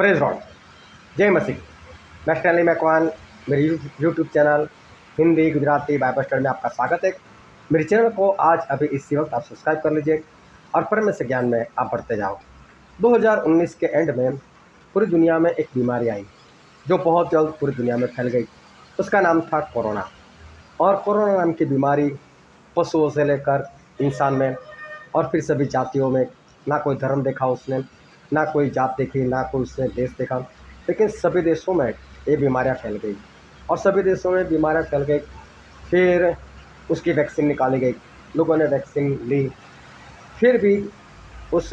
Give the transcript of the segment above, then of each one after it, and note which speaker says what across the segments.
Speaker 1: Praise Lord, जय मसीह। मैं Stanley Macwan, मेरे YouTube channel Hindi Gujarati Bible study में आपका स्वागत है। मेरे चैनल को आज अभी इसी वक्त आप सब्सक्राइब कर लीजिए और परमेश्वर ज्ञान में आप बढ़ते जाओ। 2019 के एंड में पूरी दुनिया में एक बीमारी आई जो बहुत जल्द पूरी दुनिया में फैल गई। उसका नाम था कोरोना। और कोरोना नाम की बीमारी पशुओं से लेकर इंसान में और फिर सभी जातियों में, ना कोई धर्म देखा उसने, ना कोई जात देखी, ना कोई उसने देश देखा, लेकिन सभी देशों में ये बीमारियां फैल गई और सभी देशों में बीमारियां फैल गई। फिर उसकी वैक्सीन निकाली गई, लोगों ने वैक्सीन ली, फिर भी उस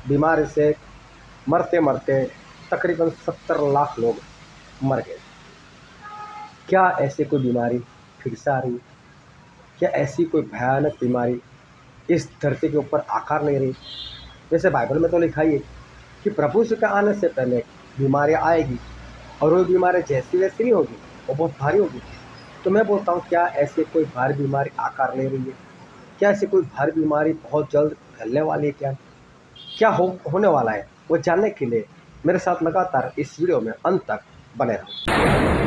Speaker 1: बीमारी से मरते मरते तकरीबन 70 लाख लोग मर गए। क्या ऐसी कोई बीमारी फिर से आ रही? क्या ऐसी कोई भयानक बीमारी इस धरती के ऊपर आकार ले रही? जैसे बाइबल में तो लिखा ही है कि प्रभु यीशु के आने से पहले बीमारियाँ आएगी और वो बीमारी जैसी वैसी नहीं होगी, वो बहुत भारी होगी। तो मैं बोलता हूँ, क्या ऐसी कोई भारी बीमारी आकार ले रही है? क्या ऐसी कोई भारी बीमारी बहुत जल्द फैलने वाली है? क्या होने वाला है, वो जानने के लिए मेरे साथ लगातार इस वीडियो में अंत तक बने रहो।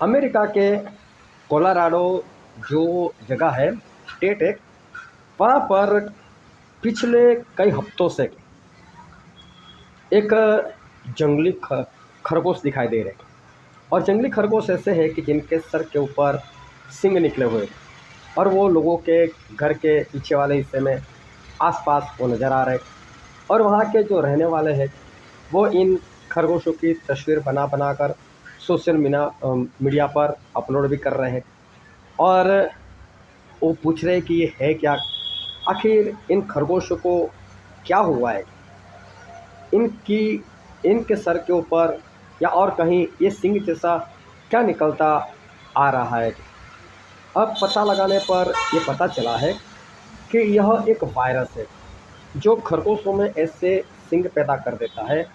Speaker 1: अमेरिका के कोलोराडो जो जगह है, स्टेट है, वहाँ पर पिछले कई हफ्तों से एक जंगली खरगोश दिखाई दे रहे। और जंगली खरगोश ऐसे हैं कि जिनके सर के ऊपर सींग निकले हुए और वो लोगों के घर के पीछे वाले हिस्से में आसपास वो नज़र आ रहे। और वहाँ के जो रहने वाले हैं वो इन खरगोशों की तस्वीर बना बना कर सोशल मीडिया पर अपलोड भी कर रहे हैं। और वो पूछ रहे हैं कि ये है क्या, आखिर इन खरगोशों को क्या हुआ है, इनके सर के ऊपर या और कहीं ये सींग जैसा क्या निकलता आ रहा है। अब पता लगाने पर ये पता चला है कि यह एक वायरस है जो खरगोशों में ऐसे सींग पैदा कर देता है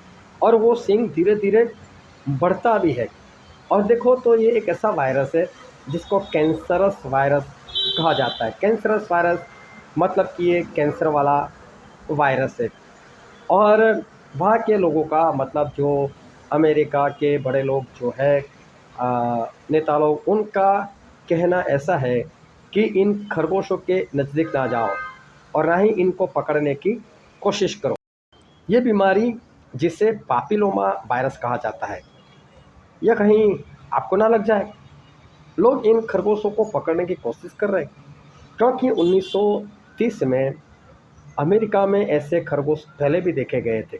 Speaker 1: और वो सींग धीरे धीरे बढ़ता भी है। और देखो तो ये एक ऐसा वायरस है जिसको कैंसरस वायरस कहा जाता है। कैंसरस वायरस मतलब कि ये कैंसर वाला वायरस है। और वहाँ के लोगों का मतलब जो अमेरिका के बड़े लोग जो है नेता लोग, उनका कहना ऐसा है कि इन खरगोशों के नज़दीक ना जाओ और ना ही इनको पकड़ने की कोशिश करो। ये बीमारी जिसे पापिलोमा वायरस कहा जाता है, यह कहीं आपको ना लग जाए। लोग इन खरगोशों को पकड़ने की कोशिश कर रहे हैं क्योंकि 1930 में अमेरिका में ऐसे खरगोश पहले भी देखे गए थे।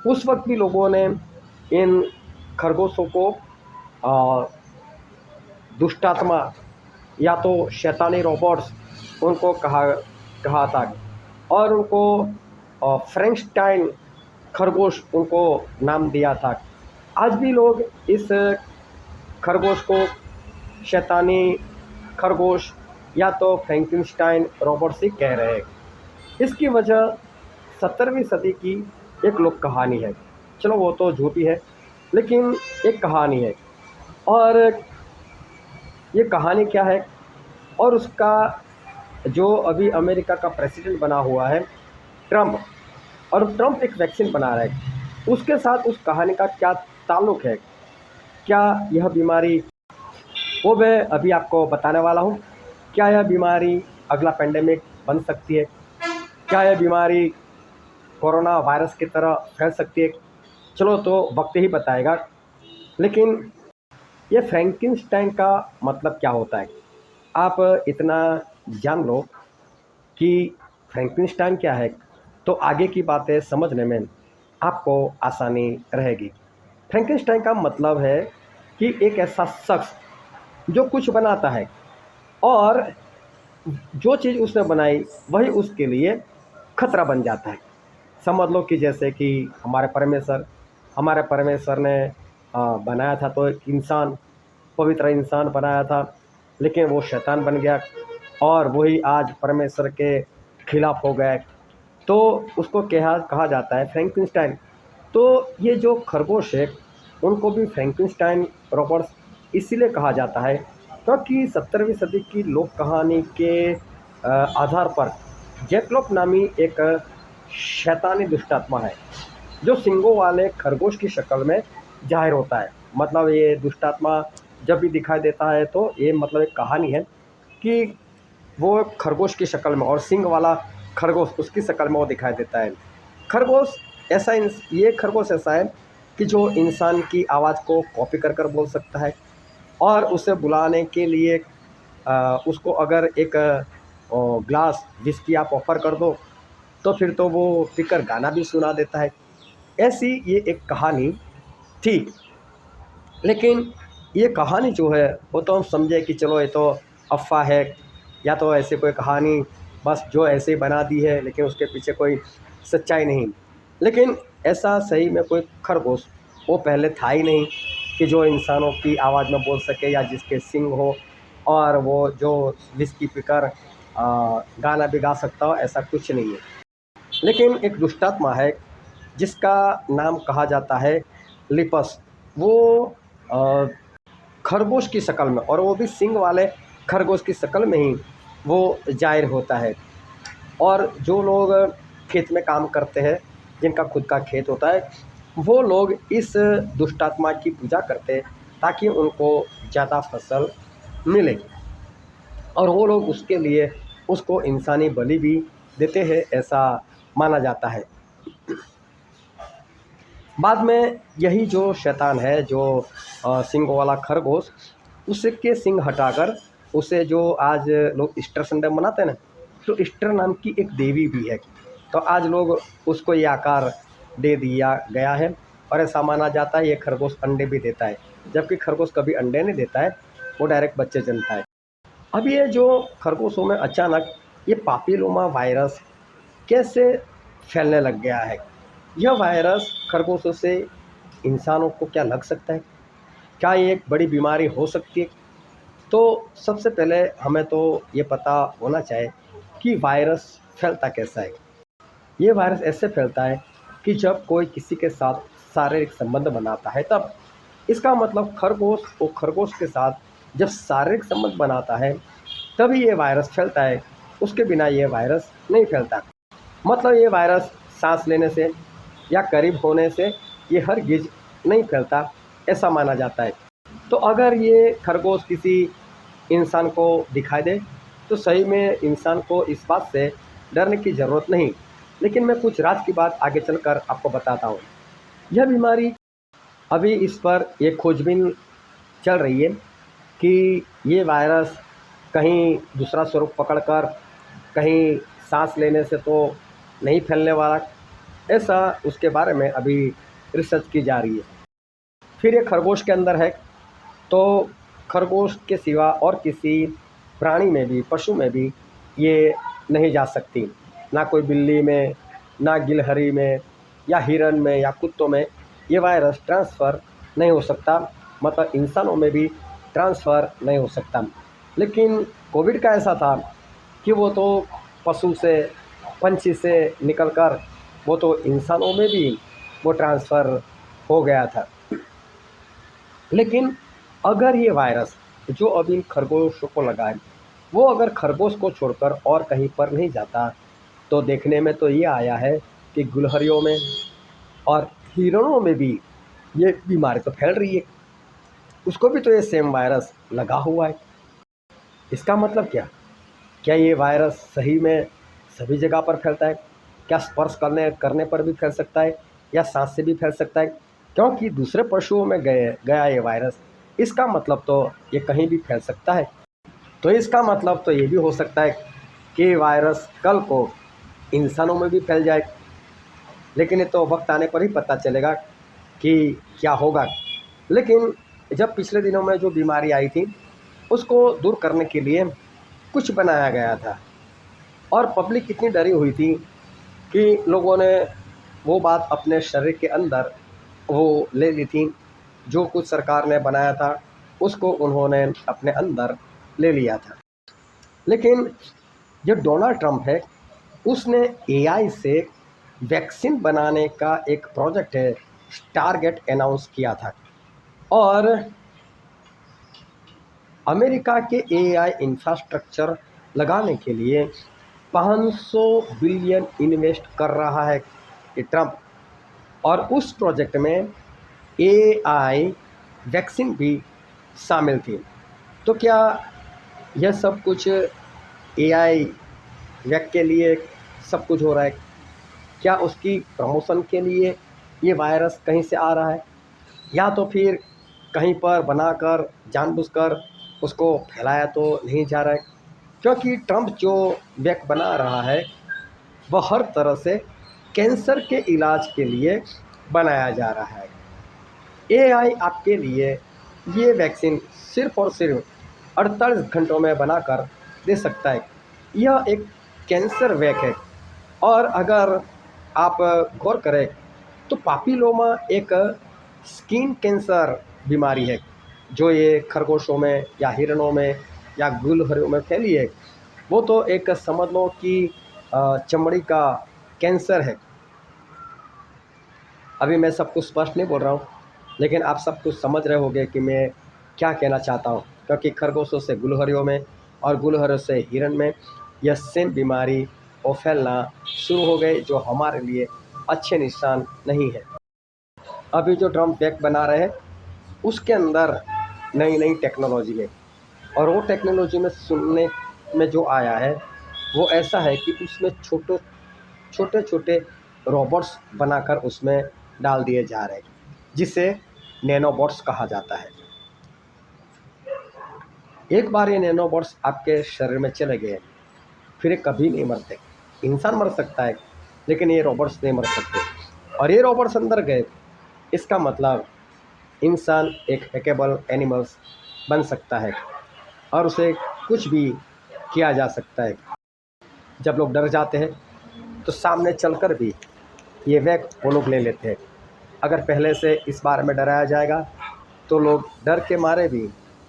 Speaker 1: उस वक्त भी लोगों ने इन खरगोशों को दुष्टात्मा या तो शैतानी रोबोट्स उनको कहा था और उनको फ्रेंकस्टाइन खरगोश उनको नाम दिया था। आज भी लोग इस खरगोश को शैतानी खरगोश या तो फ्रैंकेनस्टाइन रोबोट्स ही कह रहे हैं। इसकी वजह 17वीं सदी की एक लोक कहानी है। चलो वो तो झूठी है, लेकिन एक कहानी है। और ये कहानी क्या है, और उसका जो अभी अमेरिका का प्रेसिडेंट बना हुआ है ट्रंप, और ट्रंप एक वैक्सीन बना रहा है, उसके साथ उस कहानी का क्या ताल्लुक़ है, क्या यह बीमारी, वो मैं अभी आपको बताने वाला हूँ। क्या यह बीमारी अगला पेंडेमिक बन सकती है? क्या यह बीमारी कोरोना वायरस की तरह फैल सकती है? चलो तो वक्त ही बताएगा। लेकिन ये फ्रैंकेनस्टाइन का मतलब क्या होता है, आप इतना जान लो कि फ्रैंकेनस्टाइन क्या है, तो आगे की बातें समझने में आपको आसानी रहेगी। फ्रैंकेनस्टाइन का मतलब है कि एक ऐसा शख्स जो कुछ बनाता है और जो चीज़ उसने बनाई वही उसके लिए खतरा बन जाता है। समझ लो कि जैसे कि हमारे परमेश्वर ने बनाया था तो एक इंसान, पवित्र इंसान बनाया था, लेकिन वो शैतान बन गया और वही आज परमेश्वर के खिलाफ हो गए, तो उसको कहा जाता है फ्रैंकेनस्टाइन। तो ये जो खरगोश है उनको भी फ्रैंकेनस्टाइन रॉबर्ट्स इसीलिए कहा जाता है क्योंकि 17वीं सदी की लोक कहानी के आधार पर जैकलोप नामी एक शैतानी दुष्टात्मा है जो सिंगों वाले खरगोश की शक्ल में ज़ाहिर होता है। मतलब ये दुष्टात्मा जब भी दिखाई देता है तो ये मतलब एक कहानी है कि वो खरगोश की शक्ल में और सींग वाला खरगोश उसकी शक्ल में वो दिखाई देता है। खरगोश ऐसा ये खरगोश ऐसा है कि जो इंसान की आवाज़ को कॉपी कर कर बोल सकता है और उसे बुलाने के लिए उसको अगर एक ग्लास विस्की आप ऑफ़र कर दो तो फिर तो वो पीकर गाना भी सुना देता है। ऐसी ये एक कहानी थी। लेकिन ये कहानी जो है वो तो हम समझे कि चलो ये तो अफ़वाह है या तो ऐसे कोई कहानी बस जो ऐसे ही बना दी है लेकिन उसके पीछे कोई सच्चाई नहीं। लेकिन ऐसा सही में कोई खरगोश वो पहले था ही नहीं कि जो इंसानों की आवाज़ में बोल सके या जिसके सींग हो और वो जो विस्की पीकर गाना भी गा सकता हो, ऐसा कुछ नहीं है। लेकिन एक दुष्टात्मा है जिसका नाम कहा जाता है लिपस। वो अ, खरगोश की शक्ल में और वो भी सींग वाले खरगोश की शक्ल में ही वो ज़ाहिर होता है। और जो लोग खेत में काम करते हैं, जिनका खुद का खेत होता है, वो लोग इस दुष्टात्मा की पूजा करते हैं ताकि उनको ज़्यादा फसल मिले और वो लोग उसके लिए उसको इंसानी बलि भी देते हैं, ऐसा माना जाता है। बाद में यही जो शैतान है, जो सींग वाला खरगोश, उसके सींग हटाकर उसे जो आज लोग ईस्टर संडे मनाते हैं ना, तो ईस्टर नाम की एक देवी भी है। तो आज लोग उसको ये आकार दे दिया गया है और ऐसा माना जाता है ये खरगोश अंडे भी देता है, जबकि खरगोश कभी अंडे नहीं देता है, वो डायरेक्ट बच्चे जन्मता है। अब ये जो खरगोशों में अचानक ये पापिलोमा वायरस कैसे फैलने लग गया है? यह वायरस खरगोशों से इंसानों को क्या लग सकता है? क्या ये एक बड़ी बीमारी हो सकती है? तो सबसे पहले हमें तो ये पता होना चाहिए कि वायरस फैलता कैसा है। ये वायरस ऐसे फैलता है कि जब कोई किसी के साथ शारीरिक संबंध बनाता है तब। इसका मतलब खरगोश वो खरगोश के साथ जब शारीरिक संबंध बनाता है तभी ये वायरस फैलता है, उसके बिना ये वायरस नहीं फैलता। मतलब ये वायरस सांस लेने से या करीब होने से ये हरगिज नहीं फैलता, ऐसा माना जाता है। तो अगर ये खरगोश किसी इंसान को दिखाई दे तो सही में इंसान को इस बात से डरने की ज़रूरत नहीं। लेकिन मैं कुछ राज की बात आगे चलकर आपको बताता हूँ। यह बीमारी अभी इस पर एक खोजबीन चल रही है कि ये वायरस कहीं दूसरा स्वरूप पकड़कर कहीं सांस लेने से तो नहीं फैलने वाला, ऐसा उसके बारे में अभी रिसर्च की जा रही है। फिर ये खरगोश के अंदर है, तो खरगोश के सिवा और किसी प्राणी में भी, पशु में भी ये नहीं जा सकती। ना कोई बिल्ली में, ना गिलहरी में या हिरन में या कुत्तों में ये वायरस ट्रांसफ़र नहीं हो सकता, मतलब इंसानों में भी ट्रांसफ़र नहीं हो सकता। लेकिन कोविड का ऐसा था कि वो तो पशु से, पंछी से निकलकर वो तो इंसानों में भी वो ट्रांसफ़र हो गया था। लेकिन अगर ये वायरस जो अभी खरगोशों को लगा है, वो अगर खरगोश को छोड़कर और कहीं पर नहीं जाता, तो देखने में तो ये आया है कि गिलहरियों में और हिरणों में भी ये बीमारी तो फैल रही है। उसको भी तो ये सेम वायरस लगा हुआ है। इसका मतलब क्या? क्या ये वायरस सही में सभी जगह पर फैलता है? क्या स्पर्श करने करने पर भी फैल सकता है या सांस से भी फैल सकता है? क्योंकि दूसरे पशुओं में गया ये वायरस, इसका मतलब तो ये कहीं भी फैल सकता है। तो इसका मतलब तो ये भी हो सकता है कि वायरस कल को इंसानों में भी फैल जाए। लेकिन ये तो वक्त आने पर ही पता चलेगा कि क्या होगा। लेकिन जब पिछले दिनों में जो बीमारी आई थी उसको दूर करने के लिए कुछ बनाया गया था और पब्लिक इतनी डरी हुई थी कि लोगों ने वो बात अपने शरीर के अंदर वो ले ली थी। जो कुछ सरकार ने बनाया था उसको उन्होंने अपने अंदर ले लिया था। लेकिन जो डोनाल्ड ट्रंप है उसने एआई से वैक्सीन बनाने का एक प्रोजेक्ट है, टारगेट अनाउंस किया था। और अमेरिका के एआई इंफ्रास्ट्रक्चर लगाने के लिए 500 बिलियन इन्वेस्ट कर रहा है ये ट्रम्प। और उस प्रोजेक्ट में एआई वैक्सीन भी शामिल थी। तो क्या यह सब कुछ एआई वैक के लिए सब कुछ हो रहा है? क्या उसकी प्रमोशन के लिए ये वायरस कहीं से आ रहा है, या तो फिर कहीं पर बनाकर जानबूझकर उसको फैलाया तो नहीं जा रहा है? क्योंकि ट्रम्प जो वैक बना रहा है वह हर तरह से कैंसर के इलाज के लिए बनाया जा रहा है। एआई आपके लिए ये वैक्सीन सिर्फ और सिर्फ 48 घंटों में बनाकर दे सकता है। यह एक कैंसर वैक है। और अगर आप गौर करें तो पापिलोमा एक स्किन कैंसर बीमारी है जो ये खरगोशों में या हिरणों में या गुलहरियों में फैली है। वो तो एक समझ लो कि चमड़ी का कैंसर है। अभी मैं सब कुछ स्पष्ट नहीं बोल रहा हूँ, लेकिन आप सब कुछ समझ रहे होंगे कि मैं क्या कहना चाहता हूँ। क्योंकि खरगोशों से गुलहरियों में और गुलहरियों से हिरण में यह सेम बीमारी और फैलना शुरू हो गई, जो हमारे लिए अच्छे निशान नहीं है। अभी जो ड्रम पैक बना रहे हैं उसके अंदर नई नई टेक्नोलॉजी है, और वो टेक्नोलॉजी में सुनने में जो आया है वो ऐसा है कि उसमें छोटे छोटे रोबोट्स बनाकर उसमें डाल दिए जा रहे हैं, जिसे नैनोबॉट्स कहा जाता है। एक बार ये नैनोबॉट्स आपके शरीर में चले गए फिर ये कभी नहीं मरते। इंसान मर सकता है लेकिन ये रोबोट्स नहीं मर सकते। और ये रोबोट्स अंदर गए, इसका मतलब इंसान एक हैकेबल एनिमल्स बन सकता है और उसे कुछ भी किया जा सकता है। जब लोग डर जाते हैं तो सामने चलकर भी ये वैक वो लोग ले लेते हैं। अगर पहले से इस बारे में डराया जाएगा तो लोग डर के मारे भी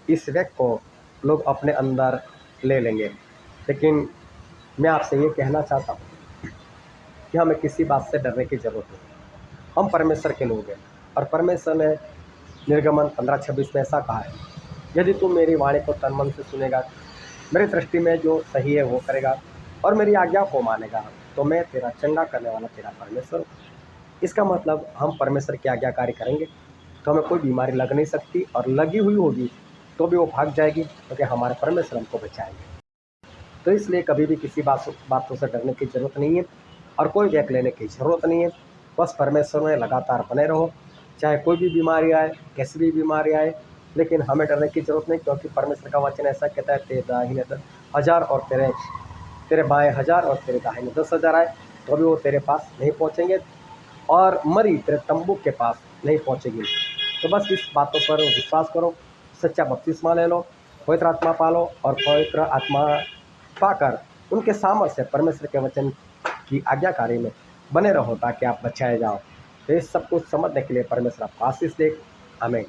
Speaker 1: इस वैक को लोग अपने अंदर ले लेंगे। लेकिन मैं आपसे ये कहना चाहता हूँ कि हमें किसी बात से डरने की ज़रूरत नहीं। हम परमेश्वर के लोग हैं, और परमेश्वर ने निर्गमन 15:26 में ऐसा कहा है, यदि तू मेरी वाणी को तन मन से सुनेगा, मेरी दृष्टि में जो सही है वो करेगा और मेरी आज्ञा को मानेगा, तो मैं तेरा चंगा करने वाला तेरा परमेश्वर हूँ। इसका मतलब हम परमेश्वर की आज्ञाकारी करेंगे तो हमें कोई बीमारी लग नहीं सकती, और लगी हुई होगी तो भी वो भाग जाएगी, क्योंकि हमारे परमेश्वर हमको बचाएंगे। तो इसलिए कभी भी किसी बातों से डरने की ज़रूरत नहीं है, और कोई वैक लेने की ज़रूरत नहीं है। बस परमेश्वर में लगातार बने रहो, चाहे कोई भी बीमारी आए, कैसी भी बीमारी आए, लेकिन हमें डरने की ज़रूरत नहीं, क्योंकि परमेश्वर का वचन ऐसा कहता है, तेरे दाहिने 10,000 और तेरे बाएं 1000 और तेरे दाहिने 10,000 आए तो भी वो तेरे पास नहीं पहुँचेंगे, और मरी तेरे तंबू के पास नहीं पहुँचेगी। तो बस इस बातों पर विश्वास करो, सच्चा बपतिस्मा ले लो, पवित्र आत्मा पालो, और पवित्र आत्मा पाकर उनके सामर्थ्य से परमेश्वर के वचन की आज्ञाकारी में बने रहो, ताकि आप बचाए जाओ। तो इस सब कुछ समझने के लिए परमेश्वर आपको आशीष दे। आमीन।